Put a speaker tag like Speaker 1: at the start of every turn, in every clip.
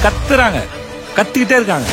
Speaker 1: கத்துறாங்க, கத்திக்கிட்டே இருக்காங்க.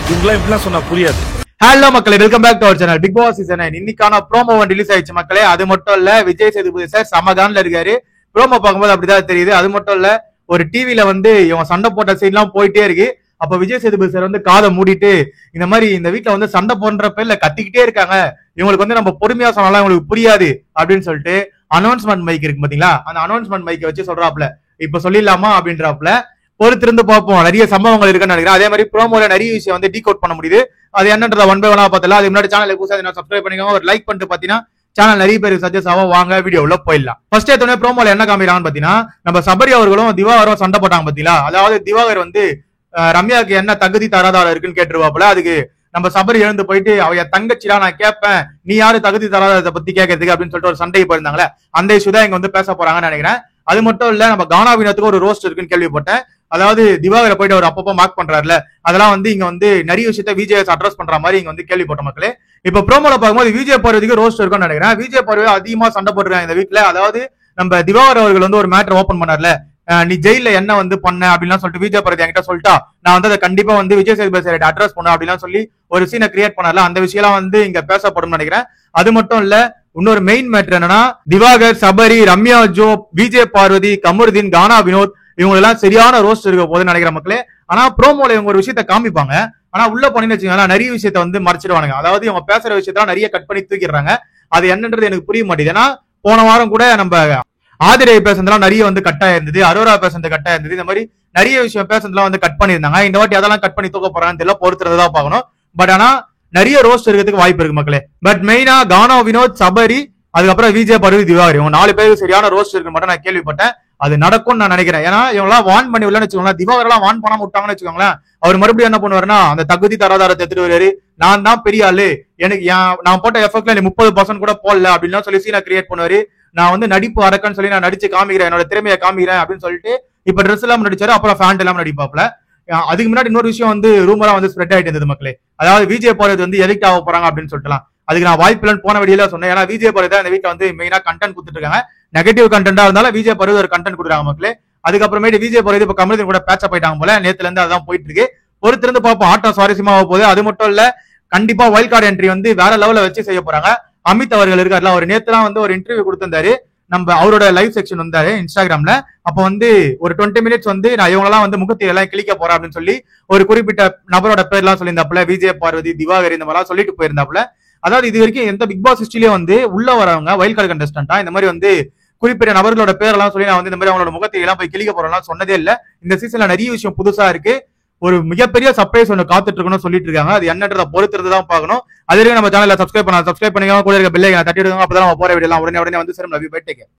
Speaker 1: இவங்களாம் இப்படிலாம் சொன்னா புரியாது.
Speaker 2: ஹலோ மக்களே, welcome back to our channel. Bigg Boss season 9 இன்னைக்கான ப்ரோமோ ரிலீஸ் ஆயிடுச்சு மக்களே. அது மட்டும் இல்ல, விஜய் சேதுபதி சார் சமகான்ல இருக்காரு. ப்ரோமோ பார்க்கும்போது அப்படிதான் தெரியுது. அது மட்டும் இல்ல, ஒரு டிவில இவன் சண்டை போட்ட சீன் எல்லாம் போயிட்டே இருக்கு. அப்ப விஜய் சேதுபதி சார் காதை மூடிட்டு இந்த மாதிரி இந்த வீட்டுல சண்டை போன்ற பேர்ல கத்திக்கிட்டே இருக்காங்க, இவங்களுக்கு நம்ம பொறுமையா சொன்னாலும் இவங்களுக்கு புரியாது அப்படின்னு சொல்லிட்டு அனௌன்ஸ்மெண்ட் மைக் இருக்கு பாத்தீங்களா, அந்த அனௌன்ஸ்மெண்ட் மைக்கை வச்சு சொல்றாப்ல, இப்ப சொல்லிடலாமா அப்படின்றாப்ல. பொறுத்திருந்து பார்ப்போம். நிறைய சம்பவங்கள் இருக்குன்னு நினைக்கிறேன். அதே மாதிரி ப்ரோமோல நிறைய விஷயம் டீகோட் பண்ண முடியுது. அது என்னன்றத ஒன் பை ஒன்னா பார்த்தலாம். அது முன்னாடி சேனல் புதுசா சப்ஸ்கிரைப் பண்ணிக்கோங்க, ஒரு லைக் பண்ணிட்டு பாத்தீங்கன்னா சேனல் நிறைய பேருக்கு சஜஸ்ட் ஆகும். வாங்க வீடியோல போயிடலாம். ஃபர்ஸ்ட் எடுத்தோடனே ப்ரோமோல என்ன காமிக்கிறாங்கன்னு பாத்தீங்கன்னா, நம்ம சபரி அவர்களும் திவாகரும் சண்டை போட்டாங்க பாத்தீங்களா. அதாவது திவாகர் ரம்யாவுக்கு என்ன தகுதி தராதாரம் இருக்குன்னு கேட்டுருவாப்புல. அதுக்கு நம்ம சபரி எழுந்து போயிட்டு, அவ தங்கச்சிடா, நான் கேட்பேன், நீ யாரு தகுதி தராதத்தை பத்தி கேட்கறதுக்கு அப்படின்னு சொல்லிட்டு ஒரு சண்டைக்கு போயிருந்தாங்களே, அந்த இஷ்யூ தான் இங்க பேச போறாங்கன்னு நினைக்கிறேன். அது மட்டும் இல்ல, நம்ம கானா வினோத்துக்கு ஒரு ரோஸ்ட் இருக்குன்னு கேள்விப்பட்டேன். அதாவது திவாகரை போயிட்டு அவர் அப்பப்போ மார்க் பண்றாருல, அதெல்லாம் இங்க நிறைய விஷயத்த விஜய் அட்ரஸ் பண்ற மாதிரி இங்க கேள்விப்பட்ட மக்களே. இப்ப ப்ரோமோல பார்க்கும்போது விஜய் பார்வதிக்கு ரோஸ்ட் இருக்குன்னு நினைக்கிறேன். விஜய் பார்வதி அதிகமா சண்டை போட்டுருக்காங்க இந்த வீட்டுல. அதாவது நம்ம திவாகர் அவர்கள் ஒரு மேட்டர் ஓபன் பண்ணார்ல, நீ ஜெயில என்ன பண்ண அப்படின்லாம் சொல்லிட்டு விஜய் பார்வதி என்கிட்ட சொல்லிட்டா, நான் அதை கண்டிப்பா விஜய் சேதுபதி சார் அட்ரஸ் பண்ண அப்படிலாம் சொல்லி ஒரு சீனை கிரியேட் பண்ணார்ல, அந்த விஷயம் இங்க பேசப்படும் நினைக்கிறேன். அது மட்டும் இல்ல, இன்னொரு மெயின் மேட்டர் என்னன்னா, திவாகர், சபரி, ரம்யா ஜோ, விஜய் பார்வதி, கமருதீன், கானா வினோத் இவங்க எல்லாம் சரியான ரோஸ்ட் இருக்க போதுன்னு நினைக்கிற மக்களே. ஆனா ப்ரோமோல இவங்க ஒரு விஷயத்த காமிப்பாங்க, ஆனா உள்ள போனீங்கன்னு வச்சுக்கோங்களேன், நிறைய விஷயத்த மறைச்சிடுவானுங்க. அதாவது இவங்க பேசுற விஷயத்தான் நிறைய கட் பண்ணி தூக்கிடுறாங்க. அது என்னன்றது எனக்கு புரிய மாட்டேங்குது. ஏன்னா போன வாரம் கூட நம்ம ஆதிரை பேசுறதுலாம் நிறைய கட்டா இருந்தது, அரோரா பேசுறது கட்டா இருந்தது, இந்த மாதிரி நிறைய விஷயம் பேசுறதுலாம் கட் பண்ணியிருந்தாங்க. இந்த வாட்டி அதெல்லாம் கட் பண்ணி தூக்க போறாங்கன்னு தெரியல, பொறுத்துறதுதான் பார்க்கணும். பட் ஆனா நிறைய ரோஸ்ட் இருக்கிறதுக்கு வாய்ப்பு இருக்கு மக்களே. பட் மெயினா கானா வினோத், சபரி, அதுக்கப்புறம் விஜய் பார்வதி, திவாகர் இவங்க 4 பேருக்கு சரியான ரோஸ்ட் இருக்கு மட்டும் நான் கேள்விப்பட்டேன். அது நடக்கும்னு நான் நினைக்கிறேன். ஏன்னா இவங்களாம் வான் பண்ணி விடலன்னு வச்சுக்கோங்களேன், திவாகர் எல்லாம் வான் பண்ணாம விட்டாங்கன்னு வச்சுக்கோங்களேன், அவர் மறுபடியும் என்ன பண்ணுவாருன்னா, அந்த தகுதி தராதாரத்தை எடுத்துட்டு வருவாரு. நான் தான் பெரிய ஆளு, எனக்கு நான் போட்ட எஃபெக்ட்ல 30% கூட போடல அப்படின்லாம் சொல்லி சீனை கிரியேட் பண்ணுவாரு. நான் நடிப்பு அரக்கன்னு சொல்லி நான் நடிச்சு காமிக்கிறேன், என்னோட திறமையை காமிக்கிறேன் அப்படின்னு சொல்லிட்டு இப்ப ட்ரெஸ் எல்லாம் நடிச்சாரு, அப்புறம் ஃபேண்ட் எல்லாம் நடிப்பாப்ல. அதுக்கு முன்னாடி இன்னொரு விஷயம் ரூமரா ஸ்ப்ரெட் ஆயிட்டு இருந்தது மக்களே. அதாவது விஜய் பார்வதி எவிக்ட் ஆக போறாங்க அப்படின்னு சொல்லிட்டுலாம், அதுக்கு நான் வாய்ப்பு இல்லைன்னு போன வீடியோல சொன்னேன். ஏன்னா விஜய் பார்வதி இந்த வீட்டுல மெயினா கண்டென்ட் கொடுத்துட்டு இருக்காங்க. நெகட்டிவ் கண்டென்ட்டா இருந்தாலும் விஜய் பார்வதி ஒரு கண்டென்ட் கொடுக்குறாங்க மக்களே. அதுக்கப்புறமேட்டு விஜய் பார்வதி இப்ப கமருதீன் கூட பேச்ச போயிட்டாங்க போல, நேத்துல இருந்து அதான் போயிட்டு இருக்கு. பொறுத்திருந்து பார்ப்போம், ஆட்டம் சுவாரஸ்யமா போகுது. அது மட்டும் இல்ல, கண்டிப்பா வைல்ட் கார்டு என்ட்ரி வேற லெவல்ல வச்சு செய்ய போறாங்க. அமித் அவர்கள் இருக்காருல, அவர் நேத்துலாம் ஒரு இன்டர்வியூ கொடுத்திருந்தாரு. நம்ம அவரோட லைவ் செக்ஷன் வந்தாரு இன்ஸ்டாகிராம்ல. அப்ப ஒரு 20 மினிட்ஸ் நான் இவங்கெல்லாம் முகத்தை எல்லாம் கிளிக்க போறேன் அப்படின்னு சொல்லி ஒரு குறிப்பிட்ட நபரோட பேர் எல்லாம் சொல்லியிருந்தாப்புல, விஜய் பார்வதி, திவாகர் இந்த மாதிரிலாம் சொல்லிட்டு போயிருந்தாப்புல. அதாவது இது வரைக்கும் எந்த பிக் பாஸ் ஹிஸ்டரியிலே உள்ள வரவங்க வைல்ட் கார்டு கண்டஸ்டன்டா இந்த மாதிரி குறிப்பிட்ட நபர்களோட பேரெல்லாம் சொல்லி நான் இந்த மாதிரி அவங்களோட முகத்தை எல்லாம் போய் கிளிக்க போறோம்லாம் சொன்னதே இல்ல. இந்த சீசன்ல நிறைய விஷயம் புதுசா இருக்கு. ஒரு மிகப்பெரிய சர்ப்ரைஸ் காத்துட்டு இருக்கணும்னு சொல்லிட்டு இருக்காங்க. அது என்னன்றத பொறுத்திருந்து தான் பார்க்கணும். அது வரைக்கும் நம்ம சேனலை சப்ஸ்கிரைப் பண்ணிக்கோங்க, கூட இருக்க பெல் ஐகானை தட்டி விடுங்க. அப்பதான் நம்ம போற வீடியோ எல்லாம் உடனே சேரும். Love you, bye, take care.